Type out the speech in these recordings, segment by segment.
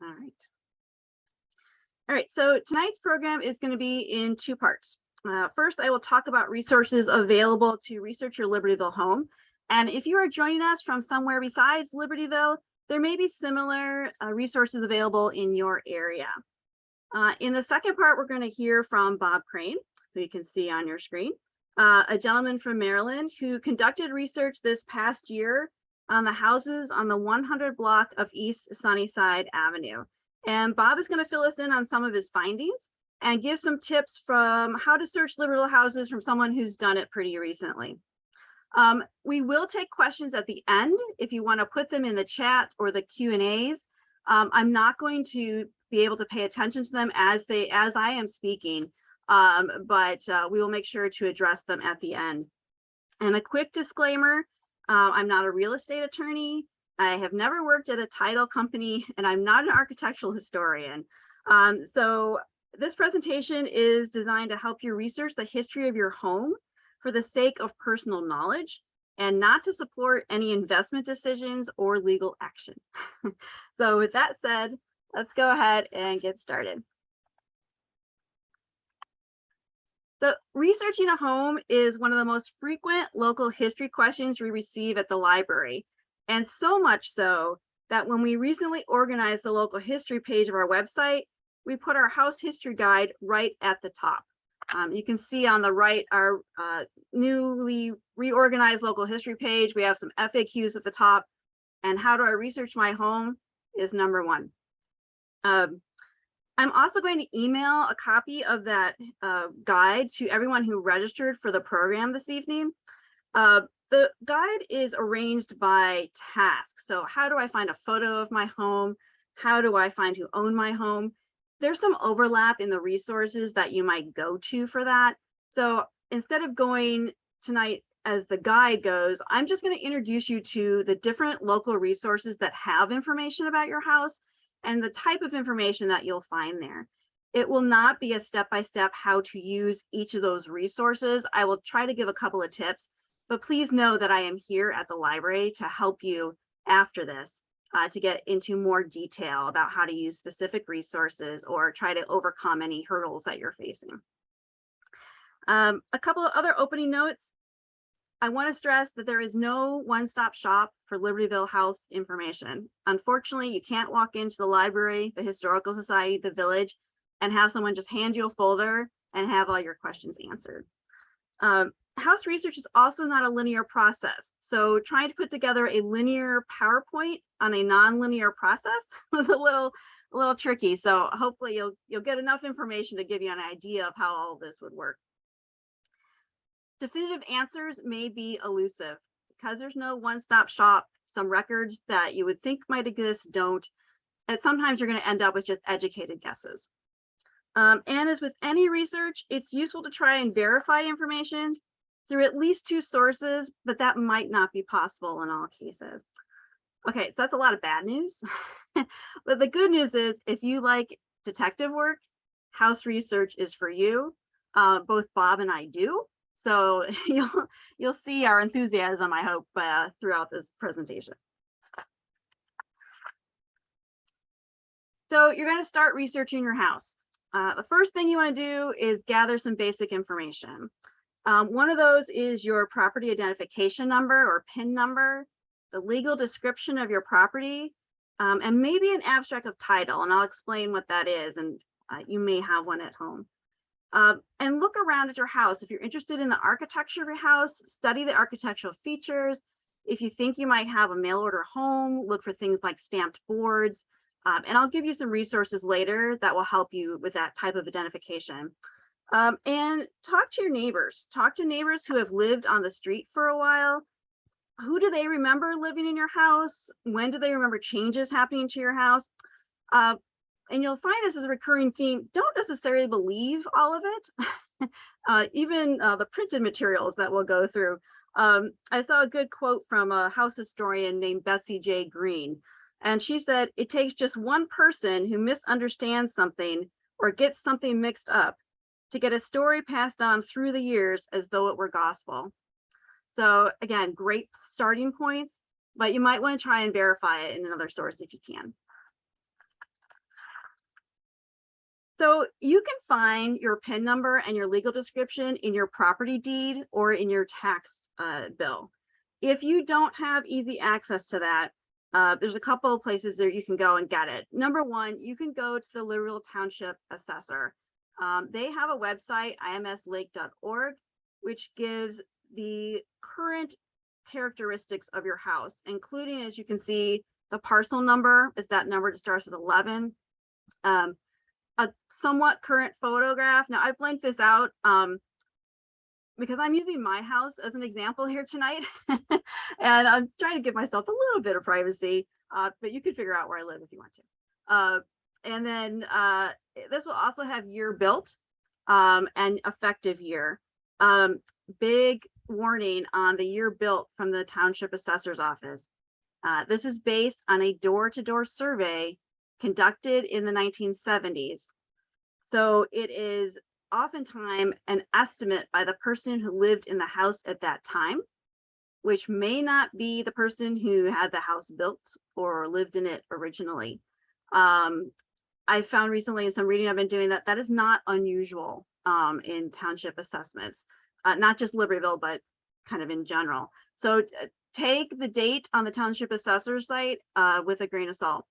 All right. All right, so tonight's program is going to be in two parts. First, I will talk about resources available to research your Libertyville home. And if you are joining us from somewhere besides Libertyville, there may be similar resources available in your area. In the second part, we're going to hear from Bob Crane, who you can see on your screen, a gentleman from Maryland who conducted research this past year on the houses on the 100 block of East Sunnyside Avenue. And Bob is going to fill us in on some of his findings and give some tips from how to search Libertyville houses from someone who's done it pretty recently. We will take questions at the end if you want to put them in the chat or the Q&As. I'm not going to be able to pay attention to them as I am speaking, but we will make sure to address them at the end. And a quick disclaimer, I'm not a real estate attorney. I have never worked at a title company, and I'm not an architectural historian. So this presentation is designed to help you research the history of your home for the sake of personal knowledge and not to support any investment decisions or legal action. So with that said, let's go ahead and get started. So researching a home is one of the most frequent local history questions we receive at the library. And so much so that when we recently organized the local history page of our website, we put our house history guide right at the top. You can see on the right our newly reorganized local history page. We have some FAQs at the top, and how do I research my home is number one. I'm also going to email a copy of that guide to everyone who registered for the program this evening. The guide is arranged by task. So how do I find a photo of my home? How do I find who owned my home? There's some overlap in the resources that you might go to for that. So instead of going tonight as the guide goes, I'm just going to introduce you to the different local resources that have information about your house and the type of information that you'll find there. It will not be a step-by-step how to use each of those resources. I will try to give a couple of tips, but please know that I am here at the library to help you after this to get into more detail about how to use specific resources or try to overcome any hurdles that you're facing. A couple of other opening notes. I want to stress that there is no one-stop shop for Libertyville house information. Unfortunately, you can't walk into the library, the Historical Society, the village, and have someone just hand you a folder and have all your questions answered. House research is also not a linear process. So trying to put together a linear PowerPoint on a non-linear process was a little tricky. So hopefully you'll get enough information to give you an idea of how all of this would work. Definitive answers may be elusive because there's no one-stop shop. Some records that you would think might exist don't, and sometimes you're going to end up with just educated guesses. And as with any research, it's useful to try and verify information through at least two sources, but that might not be possible in all cases. Okay, so that's a lot of bad news. But the good news is if you like detective work, house research is for you. Both Bob and I do. So you'll see our enthusiasm, I hope, throughout this presentation. So you're going to start researching your house. The first thing you want to do is gather some basic information. One of those is your property identification number or PIN number, the legal description of your property, and maybe an abstract of title, and I'll explain what that is, and you may have one at home. And look around at your house. If you're interested in the architecture of your house, study the architectural features. If you think you might have a mail order home, look for things like stamped boards. And I'll give you some resources later that will help you with that type of identification. And talk to your neighbors. Talk to neighbors who have lived on the street for a while. Who do they remember living in your house? When do they remember changes happening to your house? And you'll find this is a recurring theme. Don't necessarily believe all of it, even the printed materials that we'll go through. I saw a good quote from a house historian named Betsy J. Green, and she said, "It takes just one person who misunderstands something or gets something mixed up to get a story passed on through the years as though it were gospel." So again, great starting points, but you might want to try and verify it in another source if you can. So you can find your PIN number and your legal description in your property deed or in your tax bill. If you don't have easy access to that, there's a couple of places that you can go and get it. Number one, you can go to the Libertyville Township Assessor. They have a website, imslake.org, which gives the current characteristics of your house, including, as you can see, the parcel number is that number that starts with 11. A somewhat current photograph. Now I've linked this out because I'm using my house as an example here tonight, and I'm trying to give myself a little bit of privacy, but you can figure out where I live if you want to. And then this will also have year built and effective year. Big warning on the year built from the Township Assessor's Office. This is based on a door-to-door survey conducted in the 1970s. So it is oftentimes an estimate by the person who lived in the house at that time, which may not be the person who had the house built or lived in it originally. I found recently in some reading I've been doing that is not unusual in township assessments, not just Libertyville, but kind of in general. So take the date on the Township Assessor site with a grain of salt.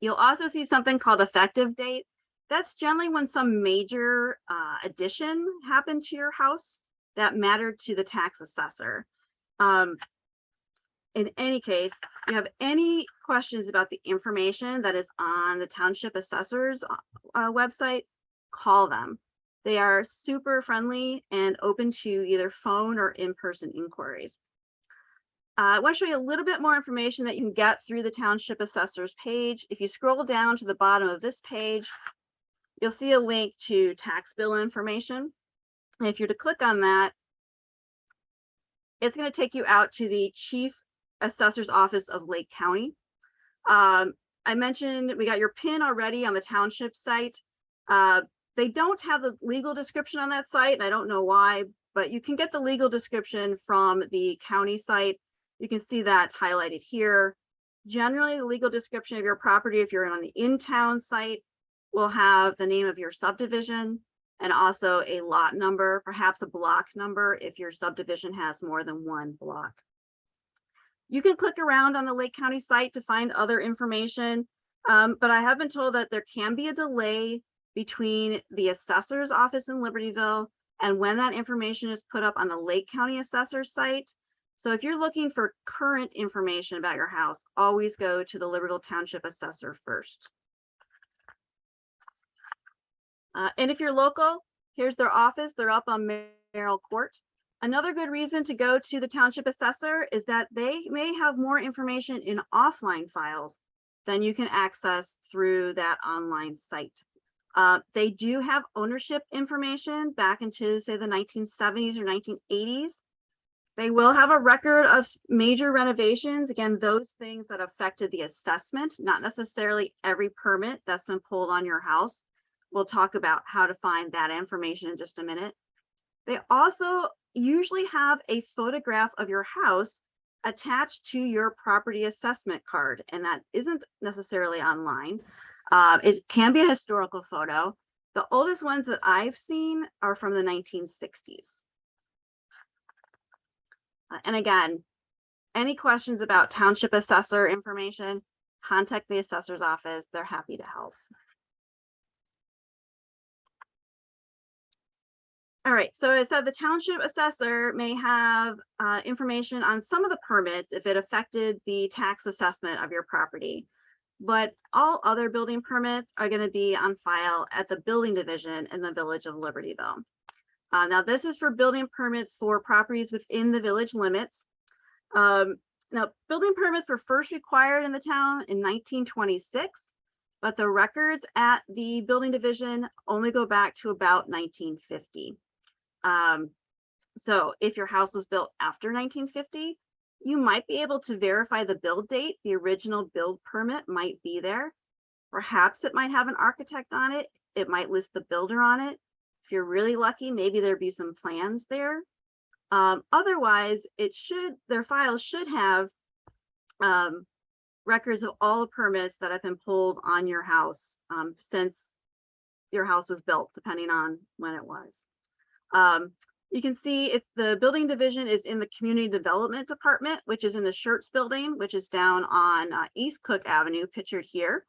You'll also see something called effective date. That's generally when some major addition happened to your house that mattered to the tax assessor. In any case, if you have any questions about the information that is on the Township Assessor's website, call them. They are super friendly and open to either phone or in-person inquiries. I want to show you a little bit more information that you can get through the Township Assessor's page. If you scroll down to the bottom of this page, you'll see a link to tax bill information. And if you're to click on that, it's going to take you out to the Chief Assessor's Office of Lake County. I mentioned we got your PIN already on the township site. They don't have the legal description on that site, and I don't know why, but you can get the legal description from the county site. You can see that highlighted here. Generally, the legal description of your property, if you're on the in-town site, will have the name of your subdivision and also a lot number, perhaps a block number if your subdivision has more than one block. You can click around on the Lake County site to find other information, but I have been told that there can be a delay between the assessor's office in Libertyville and when that information is put up on the Lake County Assessor's site. So if you're looking for current information about your house, always go to the Libertyville Township Assessor first. And if you're local, here's their office. They're up on Merrill Court. Another good reason to go to the Township Assessor is that they may have more information in offline files than you can access through that online site. They do have ownership information back into, say, the 1970s or 1980s. They will have a record of major renovations. Again, those things that affected the assessment, not necessarily every permit that's been pulled on your house. We'll talk about how to find that information in just a minute. They also usually have a photograph of your house attached to your property assessment card, and that isn't necessarily online. It can be a historical photo. The oldest ones that I've seen are from the 1960s. And again, any questions about Township Assessor information, contact the assessor's office. They're happy to help. All right, so I said the Township Assessor may have information on some of the permits if it affected the tax assessment of your property, but all other building permits are going to be on file at the Building Division in the Village of Libertyville. Now, this is for building permits for properties within the village limits. Now, building permits were first required in the town in 1926, but the records at the Building Division only go back to about 1950. So if your house was built after 1950, you might be able to verify the build date. The original build permit might be there. Perhaps it might have an architect on it. It might list the builder on it. If you're really lucky, maybe there'd be some plans there. Otherwise, their files should have records of all the permits that have been pulled on your house since your house was built, depending on when it was. You can see the building division is in the community development department, which is in the Schertz building, which is down on East Cook Avenue, pictured here.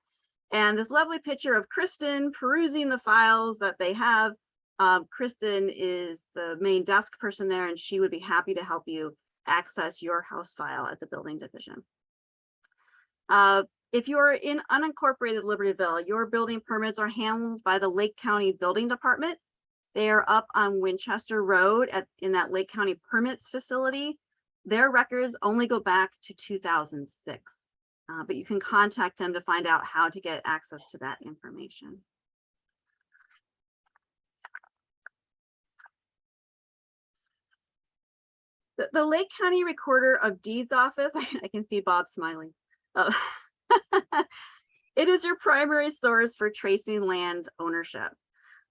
And this lovely picture of Kristen perusing the files that they have. Kristen is the main desk person there, and she would be happy to help you access your house file at the building division. If you're in unincorporated Libertyville, your building permits are handled by the Lake County Building Department. They are up on Winchester Road in that Lake County Permits facility. Their records only go back to 2006, but you can contact them to find out how to get access to that information. The Lake County Recorder of Deeds office, I can see Bob smiling. It is your primary source for tracing land ownership.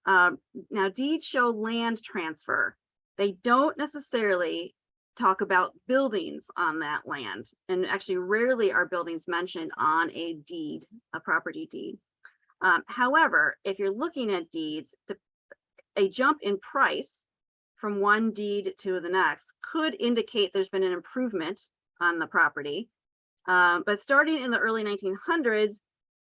Now, deeds show land transfer. They don't necessarily talk about buildings on that land, and actually rarely are buildings mentioned on a deed, a property deed. However, if you're looking at deeds, a jump in price from one deed to the next could indicate there's been an improvement on the property. But starting in the early 1900s,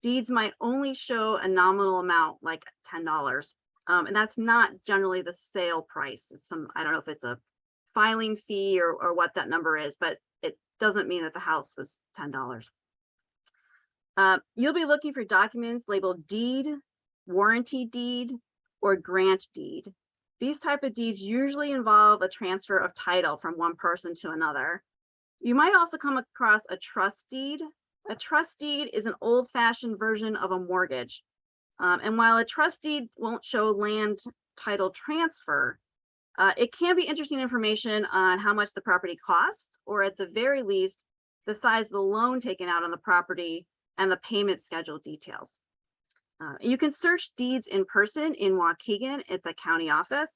deeds might only show a nominal amount like $10. And that's not generally the sale price. It's I don't know if it's a filing fee or what that number is, but it doesn't mean that the house was $10. You'll be looking for documents labeled deed, warranty deed, or grant deed. These type of deeds usually involve a transfer of title from one person to another. You might also come across a trust deed. A trust deed is an old-fashioned version of a mortgage. And while a trust deed won't show land title transfer, it can be interesting information on how much the property cost, or at the very least, the size of the loan taken out on the property and the payment schedule details. You can search deeds in person in Waukegan at the county office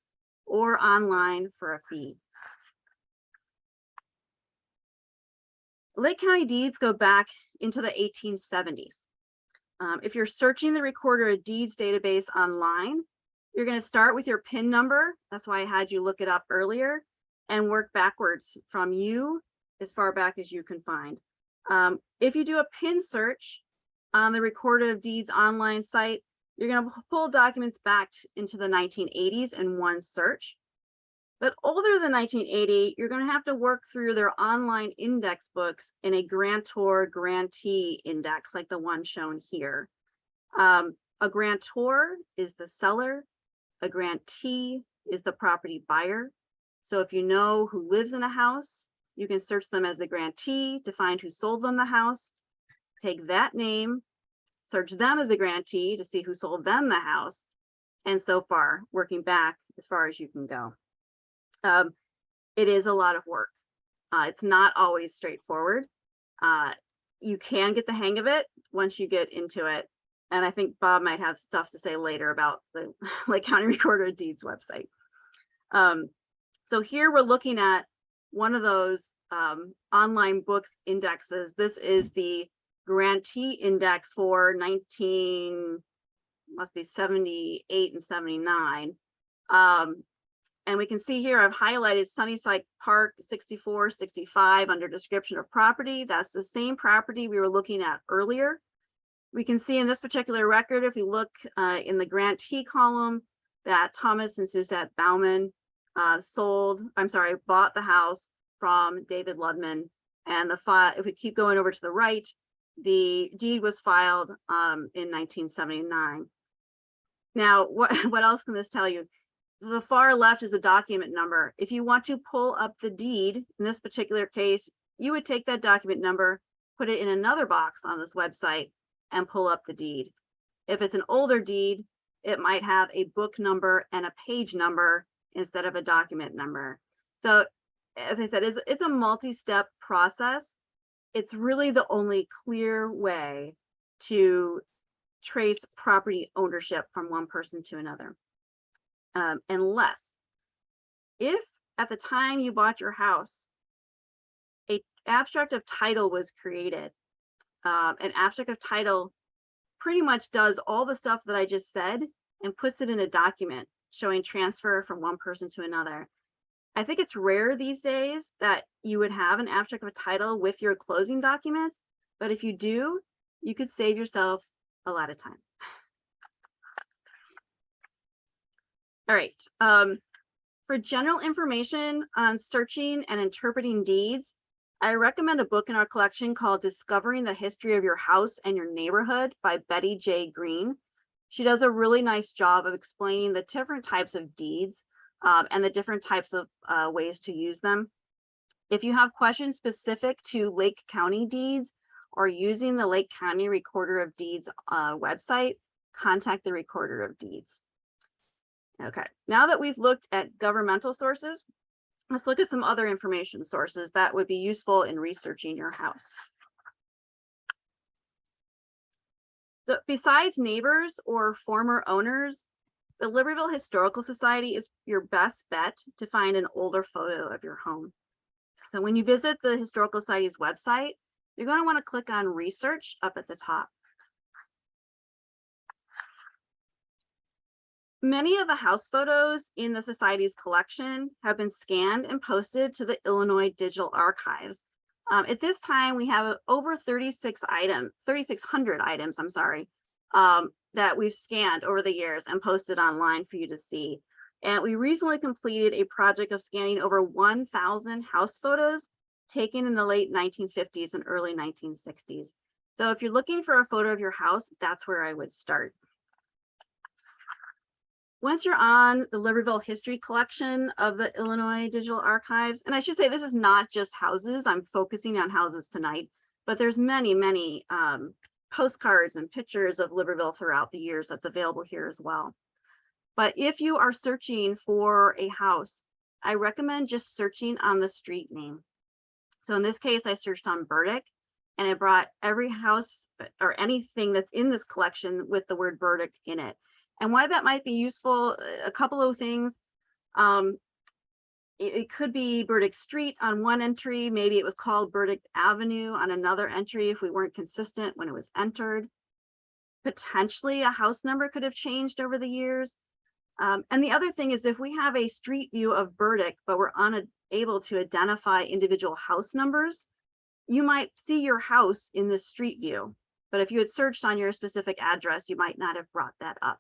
or online for a fee. Lake County deeds go back into the 1870s. If you're searching the Recorder of Deeds database online, you're going to start with your PIN number. That's why I had you look it up earlier, and work backwards from you as far back as you can find. If you do a PIN search on the Recorder of Deeds online site, you're going to pull documents back into the 1980s in one search. But older than 1980, you're going to have to work through their online index books in a grantor grantee index like the one shown here. A grantor is the seller, a grantee is the property buyer. So if you know who lives in a house, you can search them as a grantee to find who sold them the house, take that name, search them as a grantee to see who sold them the house, and so far, working back as far as you can go. It is a lot of work. It's not always straightforward. You can get the hang of it once you get into it. And I think Bob might have stuff to say later about the Lake County Recorder of Deeds website. So here we're looking at one of those online books indexes. This is the grantee index for 78 and 79. And we can see here I've highlighted Sunnyside Park 64, 65 under description of property. That's the same property we were looking at earlier. We can see in this particular record, if we look in the grantee column, that Thomas and Suzette Bauman bought the house from David Ludman. And if we keep going over to the right, the deed was filed in 1979. Now, what else can this tell you? The far left is a document number. If you want to pull up the deed, in this particular case, you would take that document number, put it in another box on this website, and pull up the deed. If it's an older deed, it might have a book number and a page number instead of a document number. So, as I said, it's a multi-step process. It's really the only clear way to trace property ownership from one person to another. Unless, if at the time you bought your house, an abstract of title was created. An abstract of title pretty much does all the stuff that I just said and puts it in a document showing transfer from one person to another. I think it's rare these days that you would have an abstract of a title with your closing documents, but if you do, you could save yourself a lot of time. All right. For general information on searching and interpreting deeds, I recommend a book in our collection called Discovering the History of Your House and Your Neighborhood by Betty J. Green. She does a really nice job of explaining the different types of deeds and the different types of ways to use them. If you have questions specific to Lake County deeds or using the Lake County Recorder of Deeds website, contact the Recorder of Deeds. Okay, now that we've looked at governmental sources, let's look at some other information sources that would be useful in researching your house. So besides neighbors or former owners, the Libertyville Historical Society is your best bet to find an older photo of your home. So when you visit the Historical Society's website, you're going to want to click on Research up at the top. Many of the house photos in the Society's collection have been scanned and posted to the Illinois Digital Archives. At this time, we have over 3,600 items, that we've scanned over the years and posted online for you to see. And we recently completed a project of scanning over 1,000 house photos taken in the late 1950s and early 1960s. So if you're looking for a photo of your house, that's where I would start. Once you're on the Libertyville History Collection of the Illinois Digital Archives, and I should say this is not just houses, I'm focusing on houses tonight, but there's many postcards and pictures of Libertyville throughout the years that's available here as well. But if you are searching for a house, I recommend just searching on the street name. So in this case, I searched on Burdick, and it brought every house or anything that's in this collection with the word Burdick in it. And why that might be useful, a couple of things. It could be Burdick Street on one entry. Maybe it was called Burdick Avenue on another entry if we weren't consistent when it was entered. Potentially a house number could have changed over the years. And the other thing is if we have a street view of Burdick, but we're unable to identify individual house numbers, you might see your house in this street view. But if you had searched on your specific address, you might not have brought that up.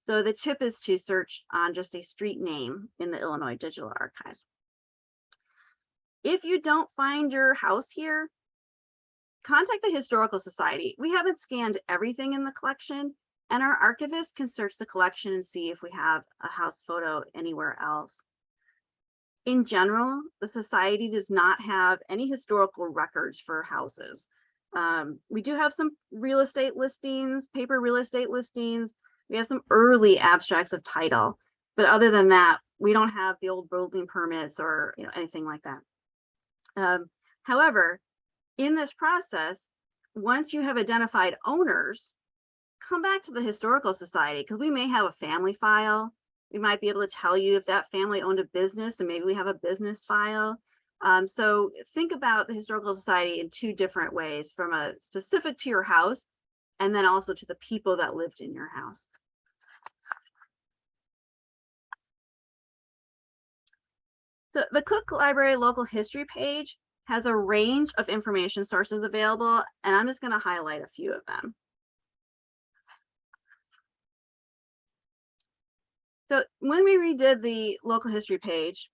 So the tip is to search on just a street name in the Illinois Digital Archives. If you don't find your house here, contact the Historical Society. We haven't scanned everything in the collection, and our archivist can search the collection and see if we have a house photo anywhere else. In general, the Society does not have any historical records for houses. We do have some real estate listings, paper real estate listings. We have some early abstracts of title, but other than that, we don't have the old building permits or anything like that. However, in this process, once you have identified owners, come back to the Historical Society because we may have a family file. We might be able to tell you if that family owned a business, and maybe we have a business file. So think about the Historical Society in two different ways, from a specific to your house and then also to the people that lived in your house. So the Cook Library Local History page has a range of information sources available, and I'm just going to highlight a few of them. So when we redid the local history page,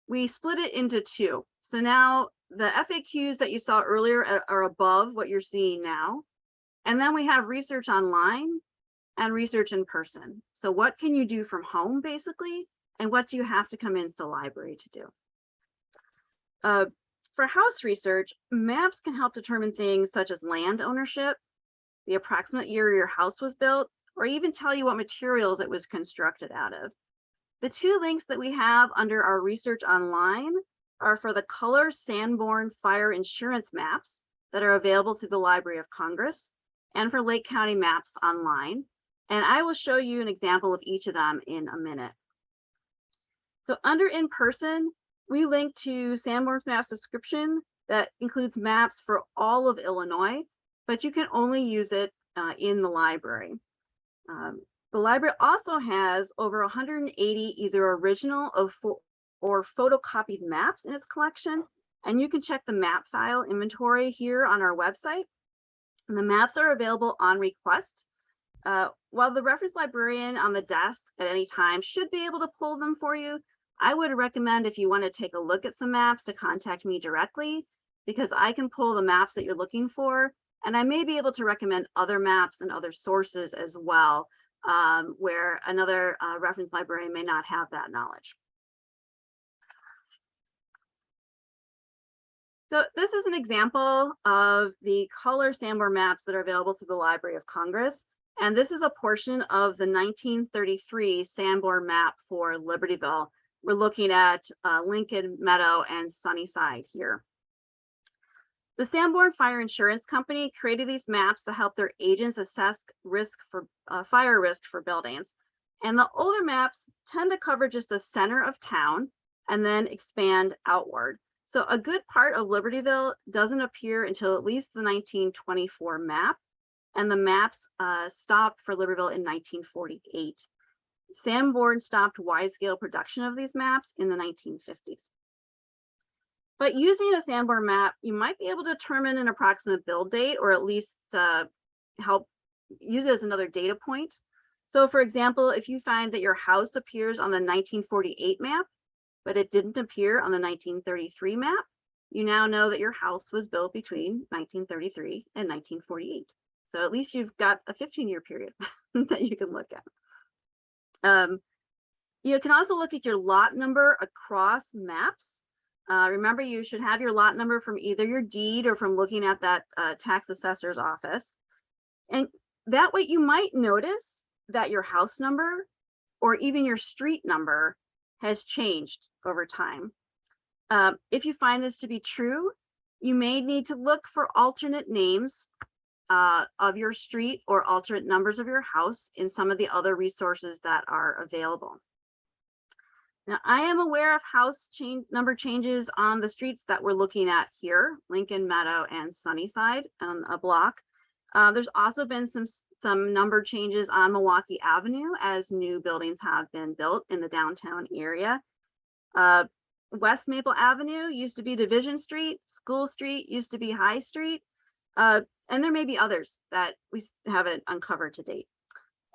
we split it into two. So now the FAQs that you saw earlier are above what you're seeing now. And then we have research online and research in person. So what can you do from home, basically? And what do you have to come into the library to do? For house research, maps can help determine things such as land ownership, the approximate year your house was built, or even tell you what materials it was constructed out of. The two links that we have under our research online are for the color Sanborn fire insurance maps that are available through the Library of Congress, and for Lake County maps online. And I will show you an example of each of them in a minute. So under in person, we link to Sanborn's maps description that includes maps for all of Illinois, but you can only use it in the library. The library also has over 180 either original or photocopied maps in its collection, and you can check the map file inventory here on our website. And the maps are available on request. While the reference librarian on the desk at any time should be able to pull them for you, I would recommend, if you want to take a look at some maps, to contact me directly, because I can pull the maps that you're looking for, and I may be able to recommend other maps and other sources as well, where another reference librarian may not have that knowledge. So this is an example of the color Sanborn maps that are available through the Library of Congress. And this is a portion of the 1933 Sanborn map for Libertyville. We're looking at Lincoln, Meadow, and Sunnyside here. The Sanborn Fire Insurance Company created these maps to help their agents assess fire risk for buildings. And the older maps tend to cover just the center of town and then expand outward. So a good part of Libertyville doesn't appear until at least the 1924 map, and the maps stopped for Libertyville in 1948. Sanborn stopped wide-scale production of these maps in the 1950s. But using a Sanborn map, you might be able to determine an approximate build date, or at least help use it as another data point. So for example, if you find that your house appears on the 1948 map, but it didn't appear on the 1933 map, you now know that your house was built between 1933 and 1948. So at least you've got a 15-year period that you can look at. You can also look at your lot number across maps. Remember, you should have your lot number from either your deed or from looking at that tax assessor's office. And that way you might notice that your house number or even your street number has changed over time. If you find this to be true, you may need to look for alternate names of your street or alternate numbers of your house in some of the other resources that are available. Now, I am aware of house number changes on the streets that we're looking at here, Lincoln, Meadow, and Sunnyside on a block. There's also been some number changes on Milwaukee Avenue as new buildings have been built in the downtown area. West Maple Avenue used to be Division Street, School Street used to be High Street, and there may be others that we haven't uncovered to date.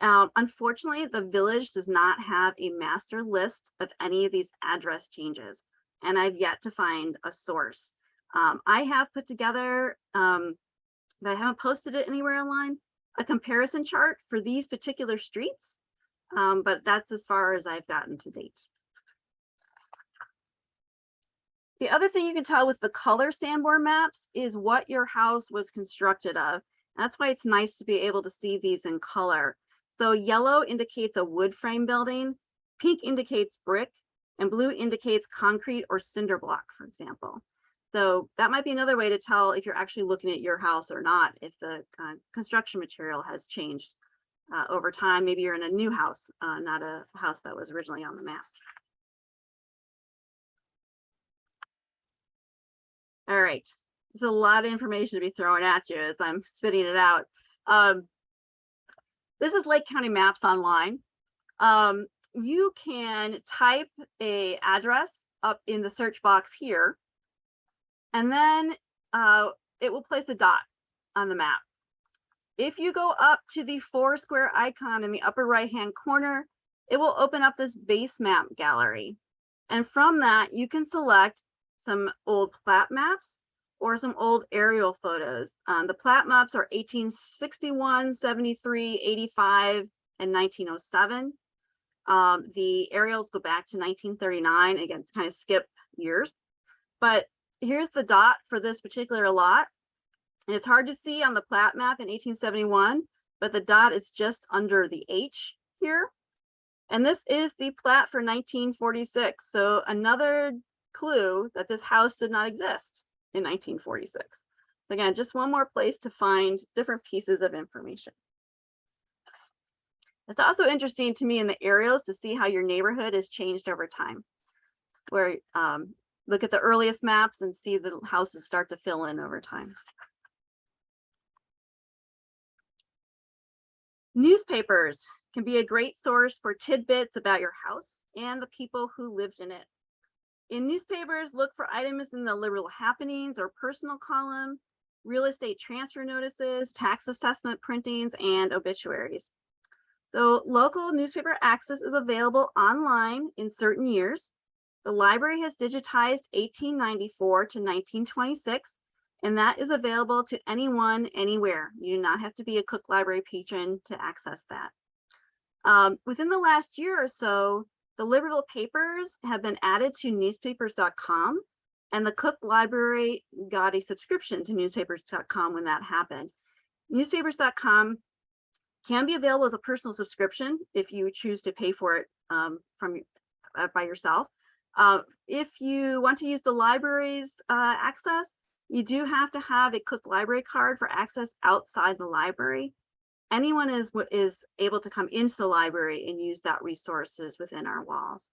Unfortunately, the village does not have a master list of any of these address changes, and I've yet to find a source. I have put together, but I haven't posted it anywhere online, a comparison chart for these particular streets, but that's as far as I've gotten to date. The other thing you can tell with the color Sanborn maps is what your house was constructed of. That's why it's nice to be able to see these in color. So yellow indicates a wood frame building, pink indicates brick, and blue indicates concrete or cinder block, for example. So that might be another way to tell if you're actually looking at your house or not, if the construction material has changed over time. Maybe you're in a new house, not a house that was originally on the map. All right, there's a lot of information to be thrown at you as I'm spitting it out. This is Lake County Maps online. You can type an address up in the search box here, and then it will place a dot on the map. If you go up to the 4 square icon in the upper right-hand corner, it will open up this base map gallery. And from that, you can select some old plat maps or some old aerial photos. The plat maps are 1861, 73, 85, and 1907. The aerials go back to 1939, again, it's kind of skip years. But here's the dot for this particular lot. And it's hard to see on the plat map in 1871, but the dot is just under the H here. And this is the plat for 1946. So another clue that this house did not exist in 1946. Again, just one more place to find different pieces of information. It's also interesting to me in the aerials to see how your neighborhood has changed over time, where look at the earliest maps and see the houses start to fill in over time. Newspapers can be a great source for tidbits about your house and the people who lived in it. In newspapers, look for items in the liberal happenings or personal column, real estate transfer notices, tax assessment printings, and obituaries. So local newspaper access is available online in certain years. The library has digitized 1894 to 1926, and that is available to anyone, anywhere. You do not have to be a Cook Library patron to access that. Within the last year or so, the Libertyville papers have been added to newspapers.com, and the Cook Library got a subscription to newspapers.com when that happened. Newspapers.com can be available as a personal subscription if you choose to pay for it by yourself. If you want to use the library's access, you do have to have a Cook Library card for access outside the library. Anyone is able to come into the library and use that resources within our walls.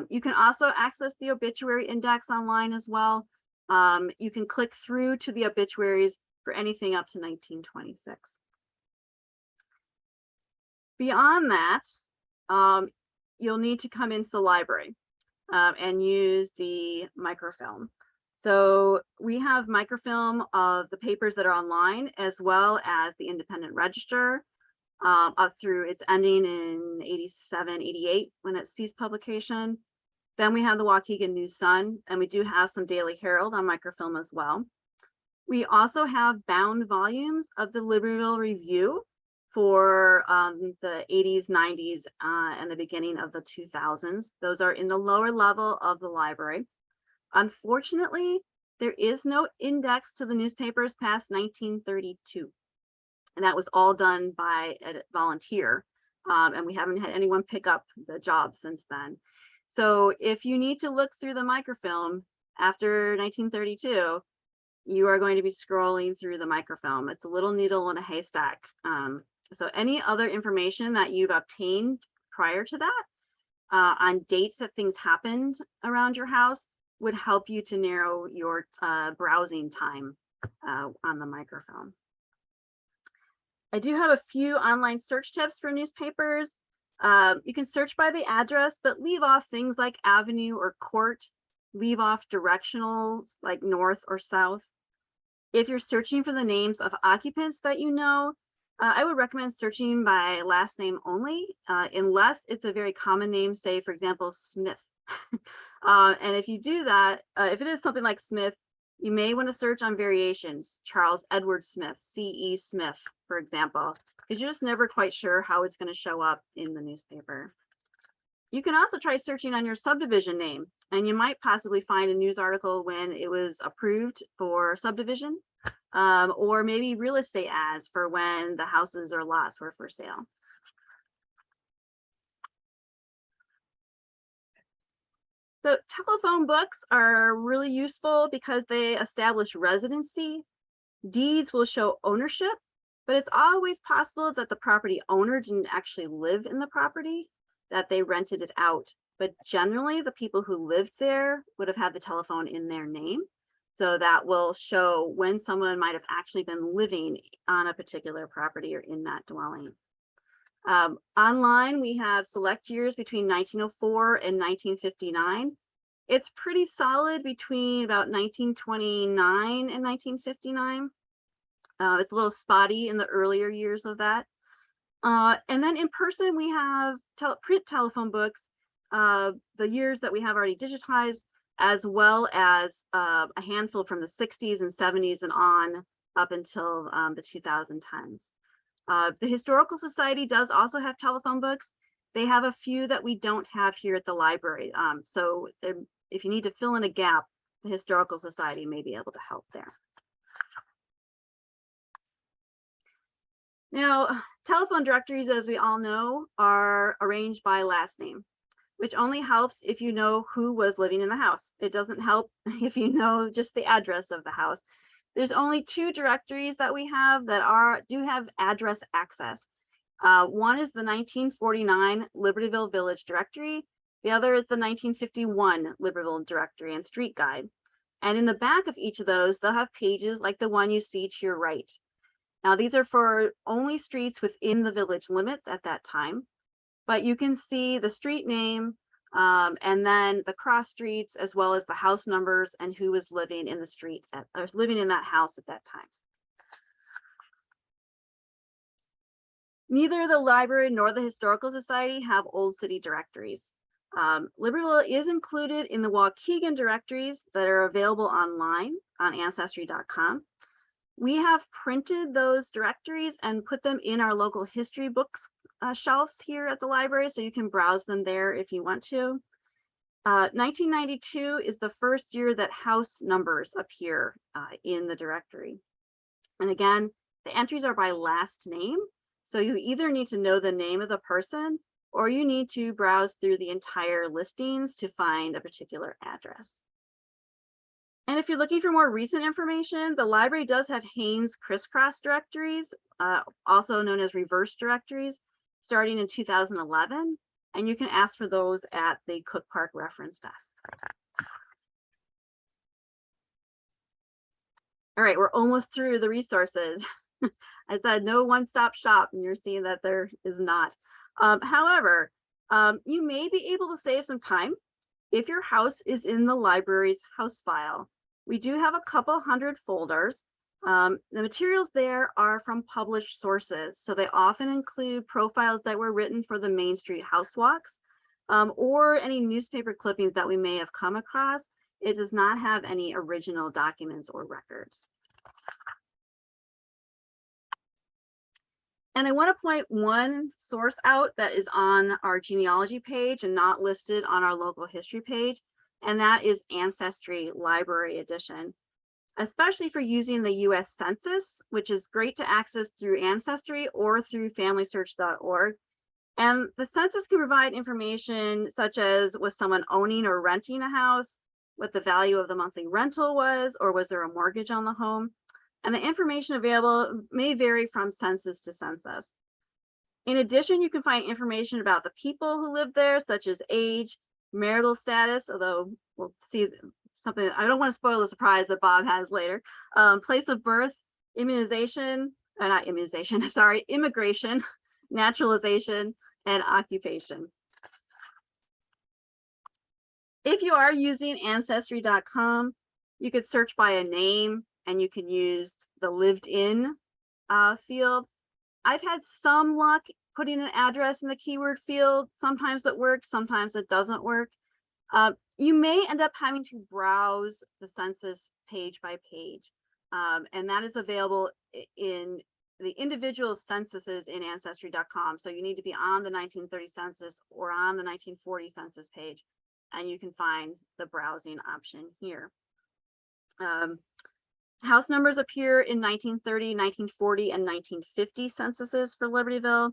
You can also access the obituary index online as well. You can click through to the obituaries for anything up to 1926. Beyond that, you'll need to come into the library and use the microfilm. So we have microfilm of the papers that are online, as well as the Independent Register, up through its ending in 87, 88 when it ceased publication. Then we have the Waukegan News Sun, and we do have some Daily Herald on microfilm as well. We also have bound volumes of the Libertyville Review for the 80s, 90s, and the beginning of the 2000s. Those are in the lower level of the library. Unfortunately, there is no index to the newspapers past 1932, and that was all done by a volunteer, and we haven't had anyone pick up the job since then. So if you need to look through the microfilm after 1932, you are going to be scrolling through the microfilm. It's a little needle in a haystack. So any other information that you've obtained prior to that on dates that things happened around your house would help you to narrow your browsing time on the microfilm. I do have a few online search tips for newspapers. You can search by the address, but leave off things like avenue or court. Leave off directionals like north or south. If you're searching for the names of occupants that you know, I would recommend searching by last name only, unless it's a very common name, say, for example, Smith. And if you do that, if it is something like Smith, you may want to search on variations, Charles Edward Smith, C.E. Smith, for example, because you're just never quite sure how it's going to show up in the newspaper. You can also try searching on your subdivision name, and you might possibly find a news article when it was approved for subdivision, or maybe real estate ads for when the houses or lots were for sale. So telephone books are really useful because they establish residency. Deeds will show ownership, but it's always possible that the property owner didn't actually live in the property, that they rented it out. But generally, the people who lived there would have had the telephone in their name. So that will show when someone might have actually been living on a particular property or in that dwelling. Online, we have select years between 1904 and 1959. It's pretty solid between about 1929 and 1959. It's a little spotty in the earlier years of that. And then in person, we have print telephone books, the years that we have already digitized, as well as a handful from the 60s and 70s and on up until the 2010s. The Historical Society does also have telephone books. They have a few that we don't have here at the library. So if you need to fill in a gap, the Historical Society may be able to help there. Now, telephone directories, as we all know, are arranged by last name, which only helps if you know who was living in the house. It doesn't help if you know just the address of the house. There's only two directories that we have that do have address access. One is the 1949 Libertyville Village Directory. The other is the 1951 Libertyville Directory and Street Guide. And in the back of each of those, they'll have pages like the one you see to your right. Now, these are for only streets within the village limits at that time, but you can see the street name and then the cross streets, as well as the house numbers and who was living in the street or living in that house at that time. Neither the library nor the Historical Society have old city directories. Libertyville is included in the Waukegan directories that are available online on Ancestry.com. We have printed those directories and put them in our local history books shelves here at the library, so you can browse them there if you want to. 1992 is the first year that house numbers appear in the directory. And again, the entries are by last name, so you either need to know the name of the person or you need to browse through the entire listings to find a particular address. And if you're looking for more recent information, the library does have Haynes crisscross directories, also known as reverse directories, starting in 2011, and you can ask for those at the Cook Park Reference Desk. All right, we're almost through the resources. I said no one-stop shop, and you're seeing that there is not. However, you may be able to save some time if your house is in the library's house file. We do have a couple hundred folders. The materials there are from published sources, so they often include profiles that were written for the Main Street house walks or any newspaper clippings that we may have come across. It does not have any original documents or records. And I want to point one source out that is on our genealogy page and not listed on our local history page, and that is Ancestry Library Edition, especially for using the US Census, which is great to access through Ancestry or through FamilySearch.org. And the census can provide information such as, was someone owning or renting a house, what the value of the monthly rental was, or was there a mortgage on the home? And the information available may vary from census to census. In addition, you can find information about the people who live there, such as age, marital status, although we'll see something, I don't want to spoil the surprise that Bob has later, place of birth, immigration, naturalization, and occupation. If you are using Ancestry.com, you could search by a name and you can use the lived in field. I've had some luck putting an address in the keyword field. Sometimes it works, sometimes it doesn't work. You may end up having to browse the census page by page, and that is available in the individual censuses in Ancestry.com. So you need to be on the 1930 census or on the 1940 census page, and you can find the browsing option here. House numbers appear in 1930, 1940, and 1950 censuses for Libertyville.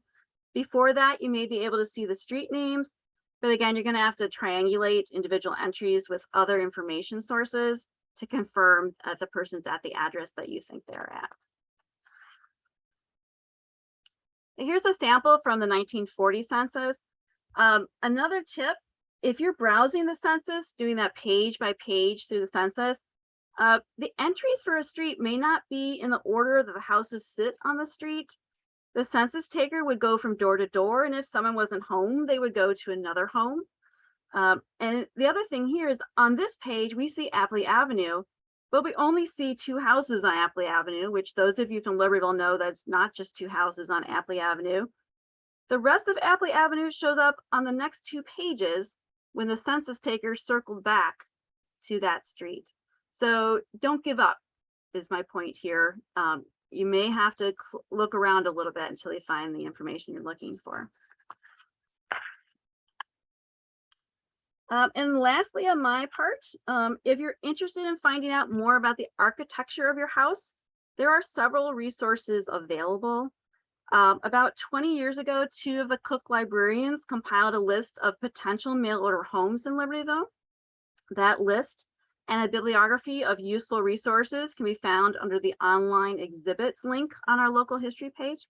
Before that, you may be able to see the street names, but again, you're going to have to triangulate individual entries with other information sources to confirm that the person's at the address that you think they're at. Here's a sample from the 1940 census. Another tip, if you're browsing the census, doing that page by page through the census, the entries for a street may not be in the order that the houses sit on the street. The census taker would go from door to door, and if someone wasn't home, they would go to another home. And the other thing here is on this page, we see Apley Avenue, but we only see 2 houses on Apley Avenue, which those of you from Libertyville know that's not just 2 houses on Apley Avenue. The rest of Apley Avenue shows up on the next 2 pages when the census taker circled back to that street. So don't give up is my point here. You may have to look around a little bit until you find the information you're looking for. And lastly, on my part, if you're interested in finding out more about the architecture of your house, there are several resources available. About 20 years ago, 2 of the Cook librarians compiled a list of potential mail order homes in Libertyville. That list and a bibliography of useful resources can be found under the online exhibits link on our local history page.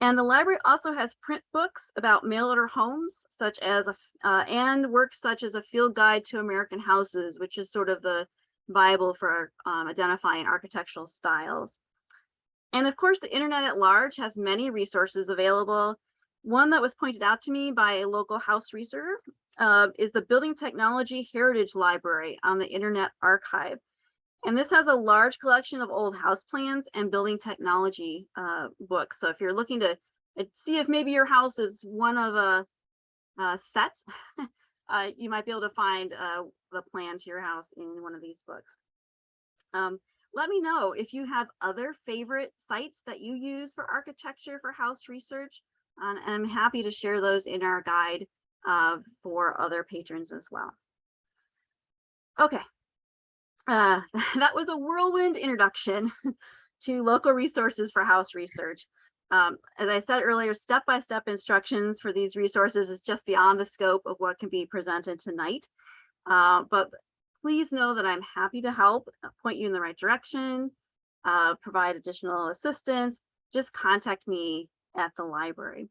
And the library also has print books about mail order homes, such as and works such as a field guide to American houses, which is sort of the Bible for identifying architectural styles. And of course, the internet at large has many resources available. One that was pointed out to me by a local house researcher is the Building Technology Heritage Library on the Internet Archive. And this has a large collection of old house plans and building technology books. So if you're looking to see if maybe your house is one of a set, you might be able to find the plan to your house in one of these books. Let me know if you have other favorite sites that you use for architecture for house research, and I'm happy to share those in our guide for other patrons as well. Okay, that was a whirlwind introduction to local resources for house research. As I said earlier, step-by-step instructions for these resources is just beyond the scope of what can be presented tonight. But please know that I'm happy to help, point you in the right direction, provide additional assistance. Just contact me at the library.